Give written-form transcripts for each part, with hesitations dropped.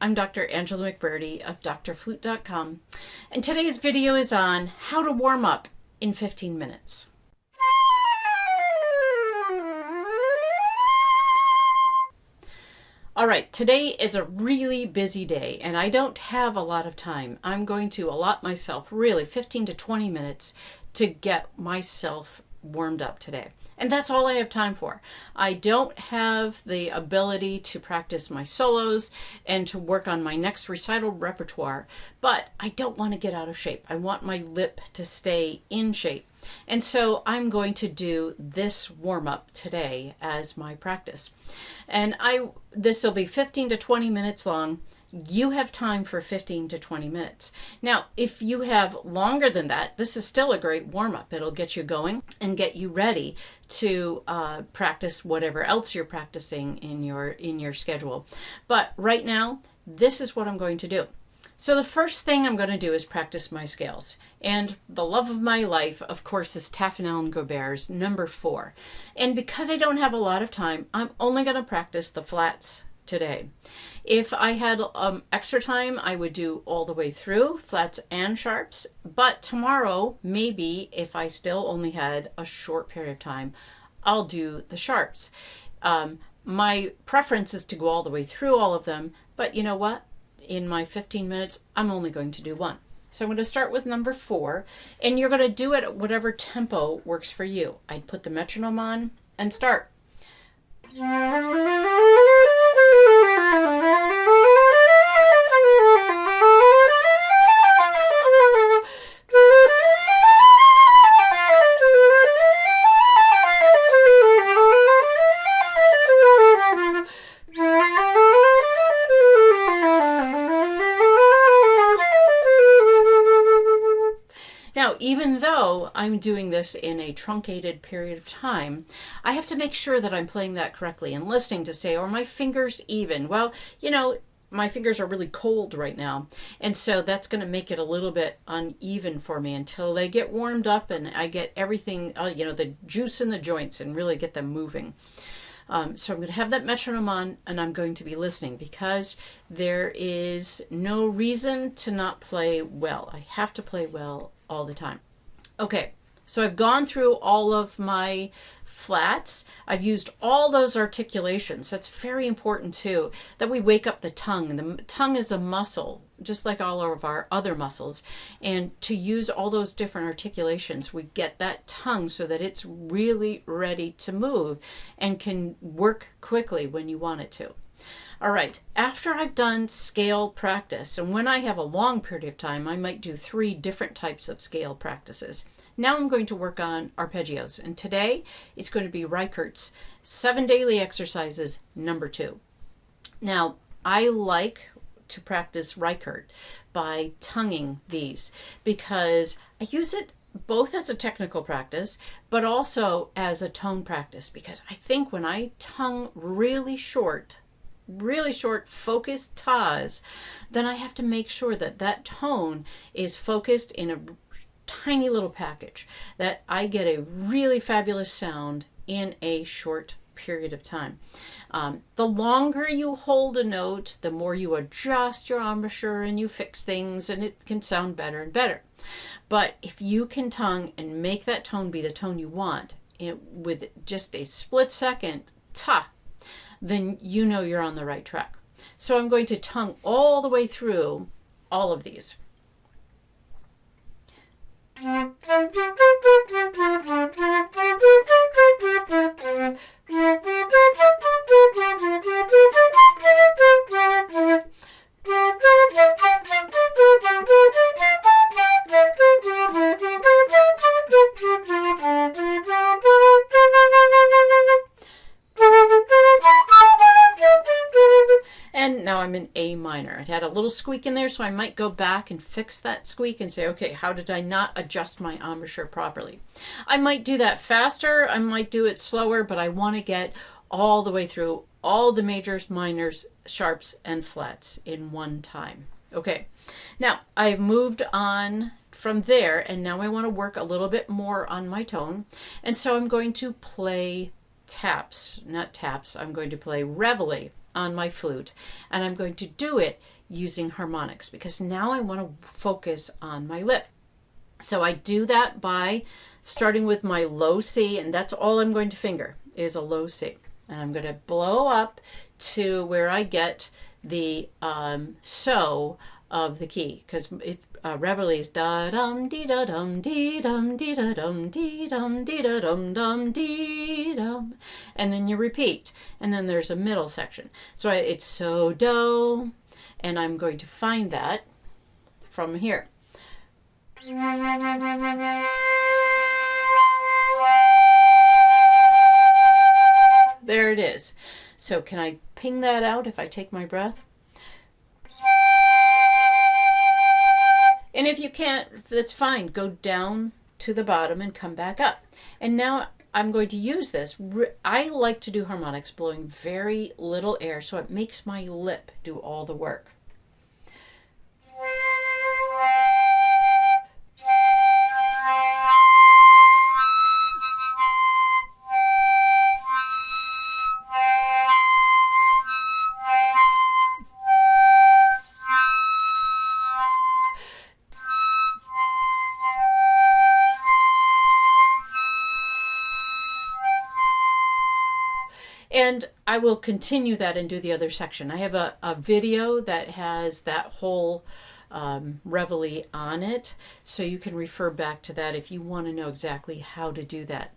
I'm Dr. Angela McBurdy of DoctorFlute.com, and today's video is on how to warm up in 15 minutes. All right, today is a really busy day and I don't have a lot of time. I'm going to allot myself really 15 to 20 minutes to get myself warmed up today. And that's all I have time for. I don't have the ability to practice my solos and to work on my next recital repertoire, but I don't want to get out of shape. I want my lip to stay in shape. And so I'm going to do this warm-up today as my practice. And this will be 15 to 20 minutes long. You have time for 15 to 20 minutes. Now, if you have longer than that, this is still a great warm-up. It'll get you going and get you ready to practice whatever else you're practicing in your schedule. But right now, this is what I'm going to do. So the first thing I'm going to do is practice my scales. And the love of my life, of course, is Taffanel and Gobert's number 4. And because I don't have a lot of time, I'm only going to practice the flats today. If I had extra time, I would do all the way through, flats and sharps. But tomorrow, maybe if I still only had a short period of time, I'll do the sharps. My preference is to go all the way through all of them, but you know what? In my 15 minutes, I'm only going to do one. So I'm going to start with number 4, and you're going to do it at whatever tempo works for you. I'd put the metronome on and start. Now, even though I'm doing this in a truncated period of time, I have to make sure that I'm playing that correctly and listening to say, are my fingers even? Well, you know, my fingers are really cold right now, and so that's going to make it a little bit uneven for me until they get warmed up and I get everything, the juice in the joints and really get them moving. So I'm going to have that metronome on and I'm going to be listening because there is no reason to not play well. I have to play well all the time. Okay, so I've gone through all of my flats. I've used all those articulations. That's very important too, that we wake up the tongue. The tongue is a muscle, just like all of our other muscles. And to use all those different articulations, we get that tongue so that it's really ready to move and can work quickly when you want it to. All right, after I've done scale practice, and when I have a long period of time, I might do 3 different types of scale practices. Now I'm going to work on arpeggios, and today it's going to be Reichert's 7 Daily Exercises, number 2. Now, I like to practice Reichert by tonguing these because I use it both as a technical practice, but also as a tone practice, because I think when I tongue really short focused tas, then I have to make sure that that tone is focused in a tiny little package, that I get a really fabulous sound in a short period of time. The longer you hold a note, the more you adjust your embouchure and you fix things, and it can sound better and better. But if you can tongue and make that tone be the tone you want with just a split second, ta, then you know you're on the right track. So I'm going to tongue all the way through all of these. And now I'm in A minor. It had a little squeak in there, so I might go back and fix that squeak and say, okay, how did I not adjust my embouchure properly? I might do that faster, I might do it slower, but I want to get all the way through all the majors, minors, sharps, and flats in one time. Okay, now I've moved on from there, and now I want to work a little bit more on my tone, and so I'm going to play taps, not taps, I'm going to play reveille on my flute, and I'm going to do it using harmonics, because now I want to focus on my lip. So I do that by starting with my low C, and that's all I'm going to finger is a low C. And I'm going to blow up to where I get the so of the key, because Reveille's da dum dee da dum dee dum dee da dum dee dum dee da dum dum dee dum, and then you repeat, and then there's a middle section. So it's so do, and I'm going to find that from here. There it is. So can I ping that out if I take my breath? And if you can't, that's fine. Go down to the bottom and come back up. And now I'm going to use this. I like to do harmonics blowing very little air, so it makes my lip do all the work. And I will continue that and do the other section. I have a video that has that whole reveille on it, so you can refer back to that if you want to know exactly how to do that.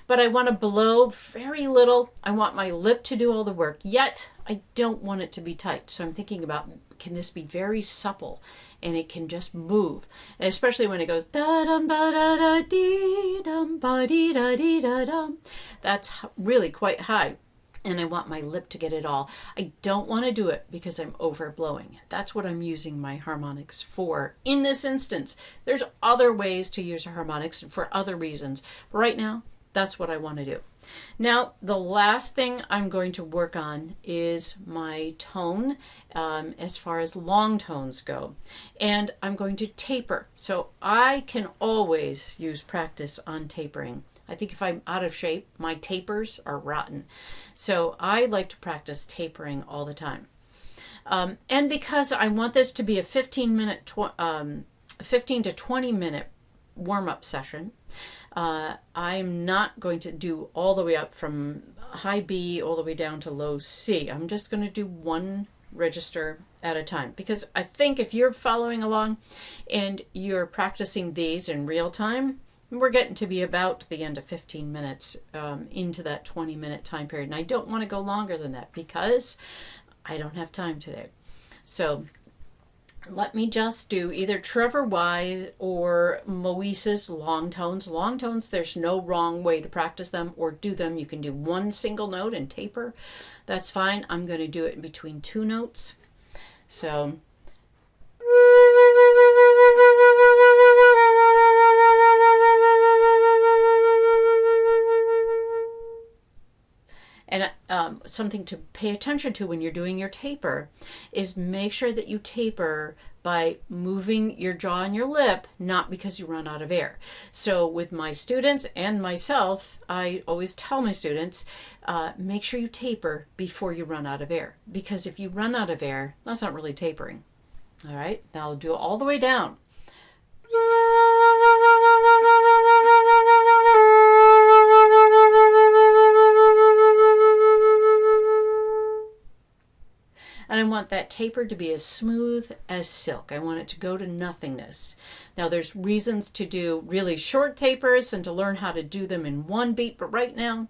But I want to blow very little. I want my lip to do all the work, yet I don't want it to be tight. So I'm thinking about, can this be very supple and it can just move? And especially when it goes da dum ba da da dee dum ba dee da dee da dum. That's really quite high. And I want my lip to get it all. I don't want to do it because I'm overblowing. That's what I'm using my harmonics for in this instance. There's other ways to use a harmonics for other reasons. But right now, that's what I want to do. Now, the last thing I'm going to work on is my tone as far as long tones go. And I'm going to taper. So I can always use practice on tapering. I think if I'm out of shape, my tapers are rotten. So I like to practice tapering all the time. And because I want this to be a 15 to 20 minute warm-up session, I'm not going to do all the way up from high B all the way down to low C. I'm just going to do one register at a time, because I think if you're following along and you're practicing these in real time, we're getting to be about the end of 15 minutes into that 20-minute time period. And I don't want to go longer than that because I don't have time today. So let me just do either Trevor Wise or Moise's long tones. Long tones, there's no wrong way to practice them or do them. You can do one single note and taper. That's fine. I'm going to do it in between two notes. So... And something to pay attention to when you're doing your taper is make sure that you taper by moving your jaw and your lip, not because you run out of air. So with my students and myself, I always tell my students, make sure you taper before you run out of air. Because if you run out of air, that's not really tapering. All right, now I'll do it all the way down. And I want that taper to be as smooth as silk. I want it to go to nothingness. Now there's reasons to do really short tapers and to learn how to do them in one beat, but right now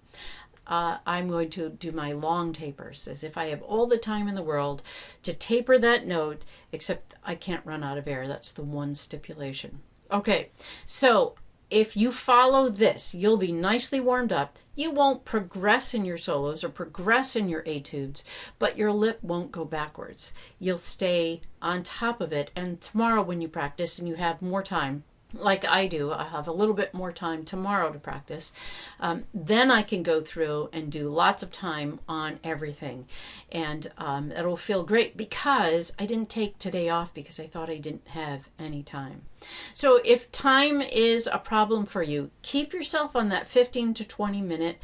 I'm going to do my long tapers as if I have all the time in the world to taper that note, except I can't run out of air. That's the one stipulation. Okay, so if you follow this, you'll be nicely warmed up. You won't progress in your solos or progress in your etudes, but your lip won't go backwards. You'll stay on top of it, and tomorrow when you practice and you have more time, like I do, I have a little bit more time tomorrow to practice, then I can go through and do lots of time on everything. And it'll feel great because I didn't take today off because I thought I didn't have any time. So if time is a problem for you, keep yourself on that 15 to 20 minute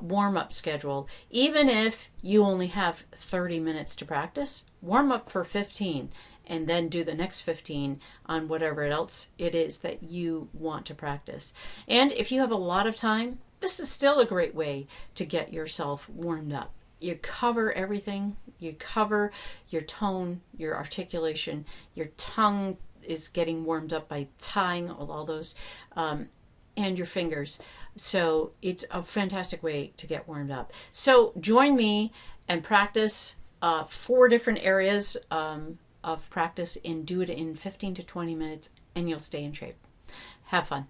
warm-up schedule. Even if you only have 30 minutes to practice, warm up for 15 and then do the next 15 on whatever else it is that you want to practice. And if you have a lot of time, this is still a great way to get yourself warmed up. You cover everything. You cover your tone, your articulation, your tongue is getting warmed up by tying all those, and your fingers. So it's a fantastic way to get warmed up. So join me and practice 4 different areas of practice and do it in 15 to 20 minutes and you'll stay in shape. Have fun.